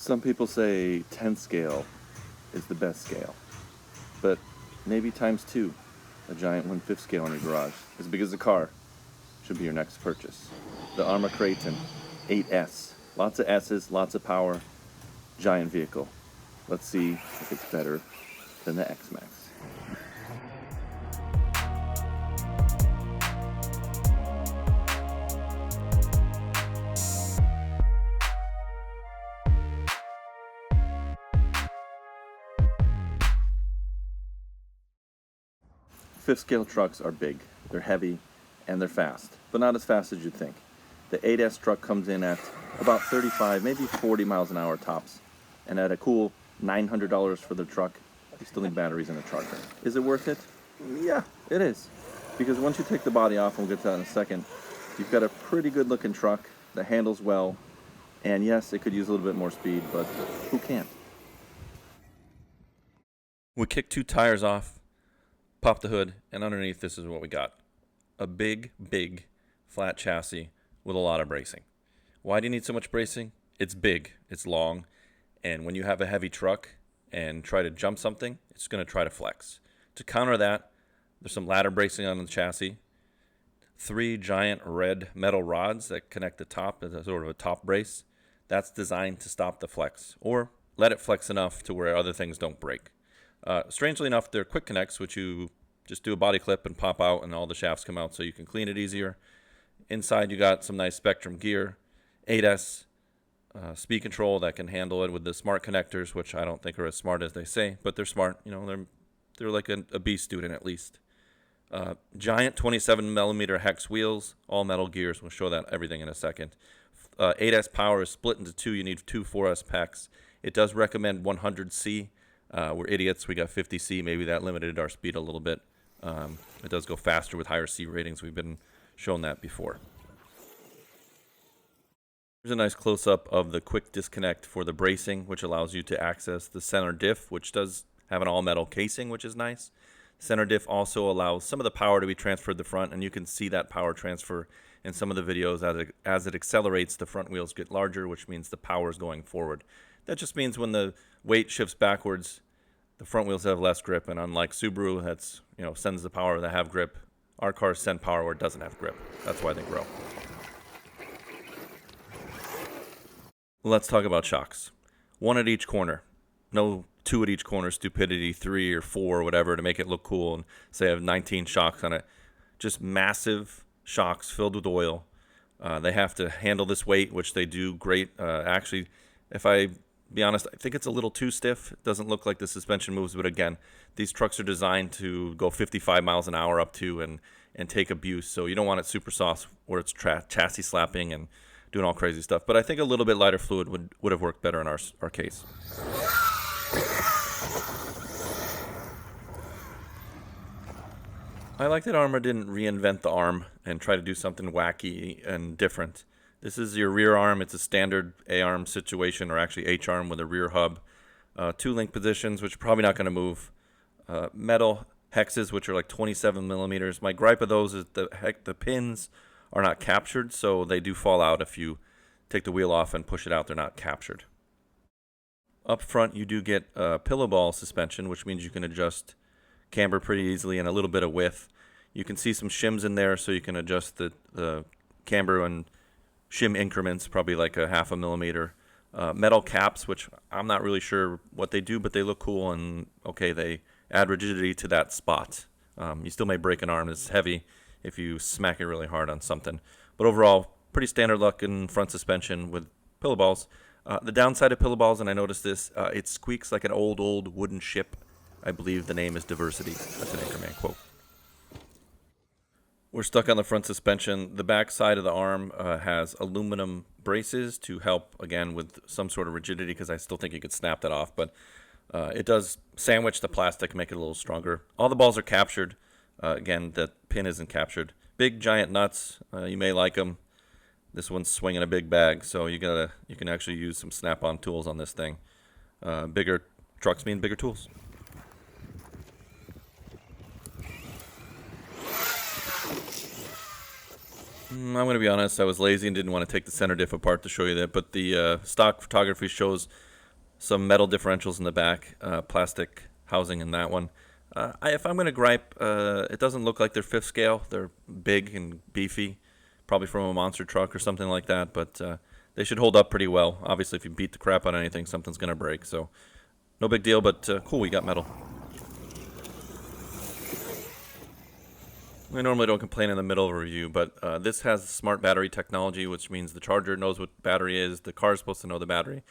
Some people say 10 scale is the best scale, but maybe times 2, a giant 1/5 scale in your garage, as big as a car, should be your next purchase. The Arrma Kraton 8S, lots of S's, lots of power, giant vehicle. Let's see if it's better than the X-Maxx. Fifth scale trucks are big, they're heavy, and they're fast, but not as fast as you'd think. The 8S truck comes in at about 35, maybe 40 miles an hour tops, and at a cool $900 for the truck, you still need batteries and a charger. Is it worth it? Yeah, it is. Because once you take the body off, and we'll get to that in a second, you've got a pretty good looking truck that handles well, and yes, it could use a little bit more speed, but who can't? We kicked 2 tires off, pop the hood, and underneath this is what we got. A big flat chassis with a lot of bracing. Why do you need so much bracing? It's big, it's long, and when you have a heavy truck and try to jump something, it's going to try to flex. To counter that, there's some ladder bracing on the chassis, 3 giant red metal rods that connect the top as a sort of a top brace. That's designed to stop the flex, or let it flex enough to where other things don't break. Strangely enough, they're quick connects, which you just do a body clip and pop out and all the shafts come out so you can clean it easier. Inside you got some nice Spectrum gear, 8S speed control that can handle it with the smart connectors, which I don't think are as smart as they say, but they're smart. You know, they're like a B student at least. Giant 27mm hex wheels, all metal gears. We'll show that everything in a second. 8S power is split into 2. You need 2 4S packs. It does recommend 100C. We're idiots. We got 50C. Maybe that limited our speed a little bit. It does go faster with higher C ratings. We've been shown that before. Here's a nice close-up of the quick disconnect for the bracing, which allows you to access the center diff, which does have an all-metal casing, which is nice. Center diff also allows some of the power to be transferred to the front, and you can see that power transfer in some of the videos. As it accelerates, the front wheels get larger, which means the power is going forward. That just means when the weight shifts backwards, the front wheels have less grip, and unlike Subaru, that's, you know, sends the power that have grip, our cars send power where it doesn't have grip. That's why they grow. Let's talk about shocks. 1 at each corner. No 2 at each corner stupidity, 3 or 4 or whatever to make it look cool and say I have 19 shocks on it. Just massive shocks filled with oil. They have to handle this weight, which they do great. Actually, if I be honest, I think it's a little too stiff. It doesn't look like the suspension moves, but again, these trucks are designed to go 55 miles an hour up to and take abuse, so you don't want it super soft where it's chassis slapping and doing all crazy stuff. But I think a little bit lighter fluid would have worked better in our case. I like that Arrma didn't reinvent the arm and try to do something wacky and different. This is your rear arm. It's a standard A-arm situation, or actually H-arm with a rear hub. 2 link positions, which are probably not going to move. Metal hexes, which are like 27 millimeters. My gripe of those is the pins are not captured, so they do fall out if you take the wheel off and push it out. They're not captured. Up front, you do get pillow ball suspension, which means you can adjust camber pretty easily and a little bit of width. You can see some shims in there, so you can adjust the camber and shim increments, probably like a 0.5 millimeter. Metal caps, which I'm not really sure what they do, but they look cool, and okay, they add rigidity to that spot. You still may break an arm. It's heavy if you smack it really hard on something. But overall, pretty standard looking front suspension with pillow balls. The downside of pillow balls, and I noticed this, it squeaks like an old wooden ship. I believe the name is Diversity. That's an Anchorman quote. We're stuck on the front suspension. The back side of the arm has aluminum braces to help, again, with some sort of rigidity, because I still think you could snap that off. But it does sandwich the plastic, make it a little stronger. All the balls are captured. Again, the pin isn't captured. Big, giant nuts. You may like them. This one's swinging a big bag, so you can actually use some snap-on tools on this thing. Bigger trucks mean bigger tools. I'm going to be honest, I was lazy and didn't want to take the center diff apart to show you that, but the stock photography shows some metal differentials in the back, plastic housing in that one. If I'm going to gripe, it doesn't look like they're fifth scale. They're big and beefy, probably from a monster truck or something like that, but they should hold up pretty well. Obviously, if you beat the crap out of anything, something's going to break, so no big deal, but cool, we got metal. I normally don't complain in the middle of a review, but this has smart battery technology, which means the charger knows what battery is, the car is supposed to know the battery.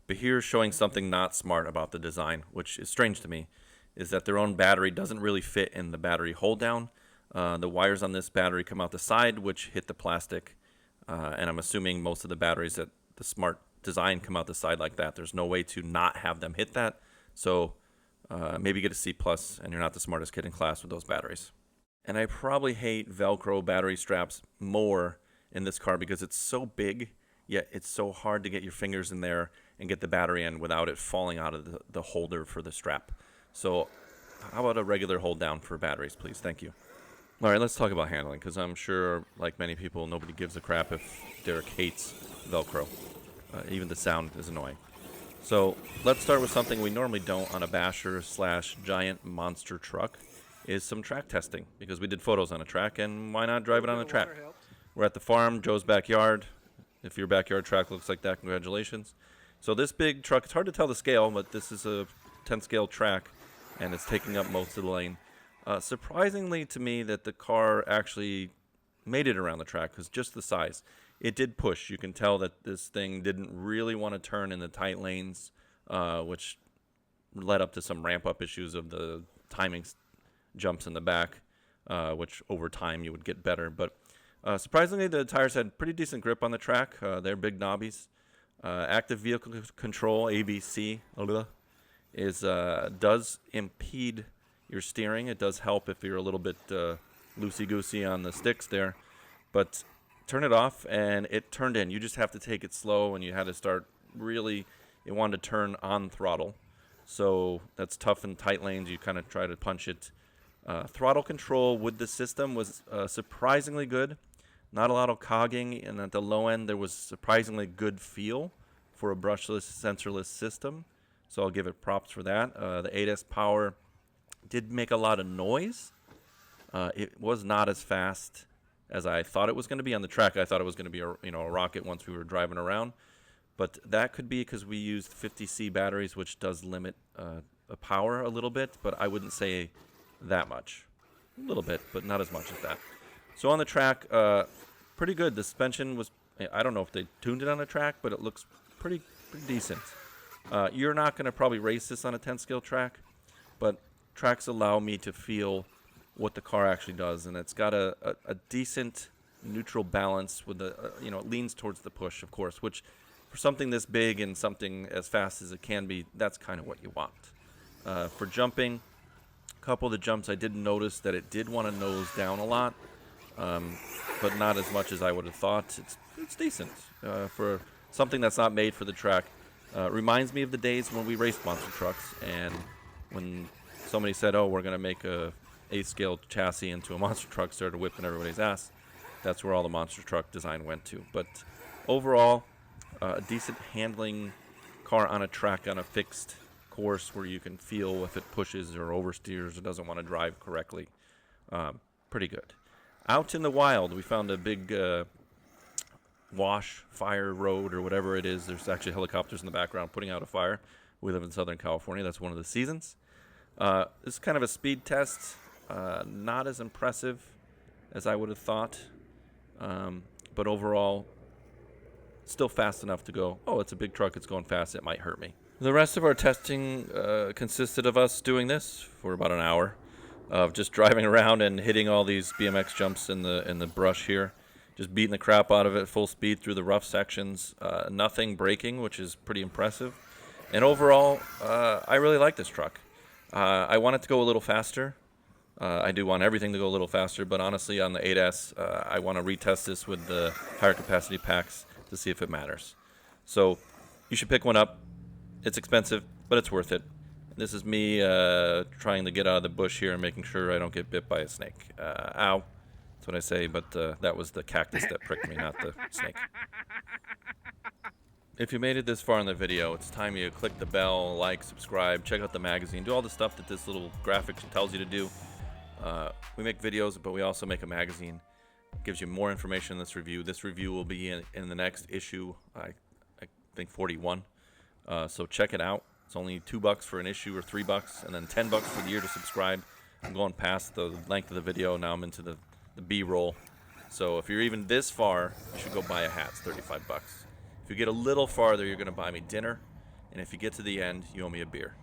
But here's showing something not smart about the design, which is strange to me, is that their own battery doesn't really fit in the battery hold down. The wires on this battery come out the side, which hit the plastic, and I'm assuming most of the batteries that the smart design come out the side like that. There's no way to not have them hit that, so maybe get a C+, and you're not the smartest kid in class with those batteries. And I probably hate Velcro battery straps more in this car because it's so big, yet it's so hard to get your fingers in there and get the battery in without it falling out of the holder for the strap. So how about a regular hold down for batteries, please? Thank you. All right, let's talk about handling, because I'm sure, like many people, nobody gives a crap if Derek hates Velcro. Even the sound is annoying. So let's start with something we normally don't on a basher / giant monster truck, is some track testing, because we did photos on a track, and why not drive it on a track? We're at the farm, Joe's backyard. If your backyard track looks like that, congratulations. So this big truck, it's hard to tell the scale, but this is a 10 scale track, and it's taking up most of the lane. Surprisingly to me that the car actually made it around the track, because just the size. It did push. You can tell that this thing didn't really want to turn in the tight lanes, which led up to some ramp-up issues of the timing jumps in the back, which over time you would get better. But surprisingly, the tires had pretty decent grip on the track. They're big knobbies. Active vehicle control, ABC, does impede your steering. It does help if you're a little bit loosey-goosey on the sticks there. But turn it off, and it turned in. You just have to take it slow, and you had to start really, it wanted to turn on throttle. So that's tough in tight lanes. You kind of try to punch it. Throttle control with the system was surprisingly good. Not a lot of cogging, and at the low end there was surprisingly good feel for a brushless, sensorless system. So I'll give it props for that. The 8S power did make a lot of noise. It was not as fast as I thought it was going to be on the track. I thought it was going to be a rocket once we were driving around, but that could be because we used 50C batteries, which does limit the power a little bit, but I wouldn't say that much. A little bit, but not as much as that. So on the track, pretty good. The suspension was, I don't know if they tuned it on the track, but it looks pretty decent. You're not going to probably race this on a 10 scale track, but tracks allow me to feel what the car actually does, and it's got a decent neutral balance with the, it leans towards the push, of course, which for something this big and something as fast as it can be, that's kind of what you want. For jumping, a couple of the jumps I did notice that it did want to nose down a lot, but not as much as I would have thought. It's decent for something that's not made for the track. Reminds me of the days when we raced monster trucks, and when somebody said, oh, we're going to make a 8th scale chassis into a monster truck, started whipping everybody's ass. That's where all the monster truck design went to. But overall, a decent handling car on a track on a fixed course where you can feel if it pushes or oversteers or doesn't want to drive correctly. Pretty good. Out in the wild, we found a big wash fire road or whatever it is. There's actually helicopters in the background putting out a fire. We live in Southern California. That's one of the seasons. This is kind of a speed test. Not as impressive as I would have thought. But overall, still fast enough to go, oh, it's a big truck. It's going fast. It might hurt me. The rest of our testing consisted of us doing this for about an hour of just driving around and hitting all these BMX jumps in the brush here. Just beating the crap out of it full speed through the rough sections. Nothing braking, which is pretty impressive. And overall, I really like this truck. I want it to go a little faster. I do want everything to go a little faster, but honestly, on the 8S, I want to retest this with the higher capacity packs to see if it matters. So you should pick one up. It's expensive, but it's worth it. This is me trying to get out of the bush here and making sure I don't get bit by a snake. Ow. That's what I say, but that was the cactus that pricked me, not the snake. If you made it this far in the video, it's time you click the bell, like, subscribe, check out the magazine, do all the stuff that this little graphic tells you to do. We make videos, but we also make a magazine. It gives you more information in this review. This review will be in the next issue, I think 41. So check it out. It's only $2 for an issue or $3, and then $10 for the year to subscribe. I'm going past the length of the video. Now I'm into the B-roll. So if you're even this far, you should go buy a hat. It's $35. If you get a little farther, you're going to buy me dinner. And if you get to the end, you owe me a beer.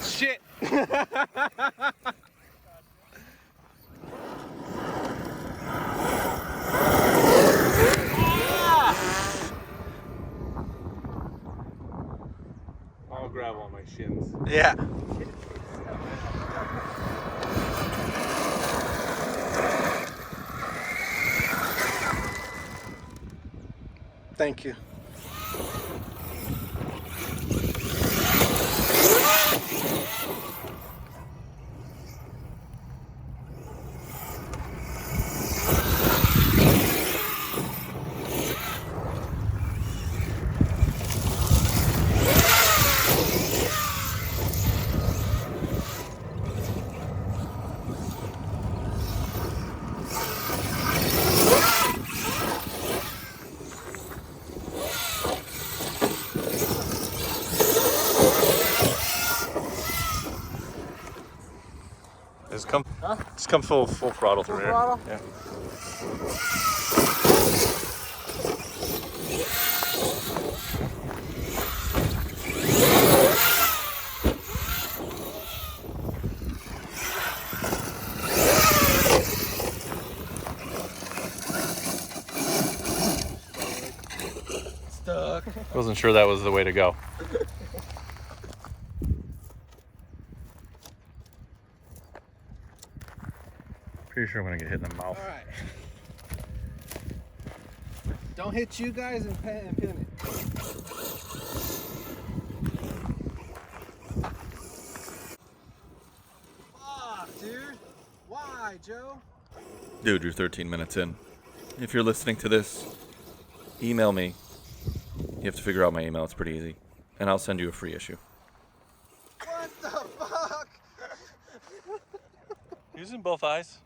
Shit! I'll grab on my shins. Yeah. Thank you. Just come full throttle through here. Throttle? Yeah. Stuck. Wasn't sure that was the way to go. Pretty sure I'm gonna get hit in the mouth. All right. Don't hit you guys and pin it. Fuck, dude. Why, Joe? Dude, you're 13 minutes in. If you're listening to this, email me. You have to figure out my email. It's pretty easy. And I'll send you a free issue. What the fuck? Using both eyes.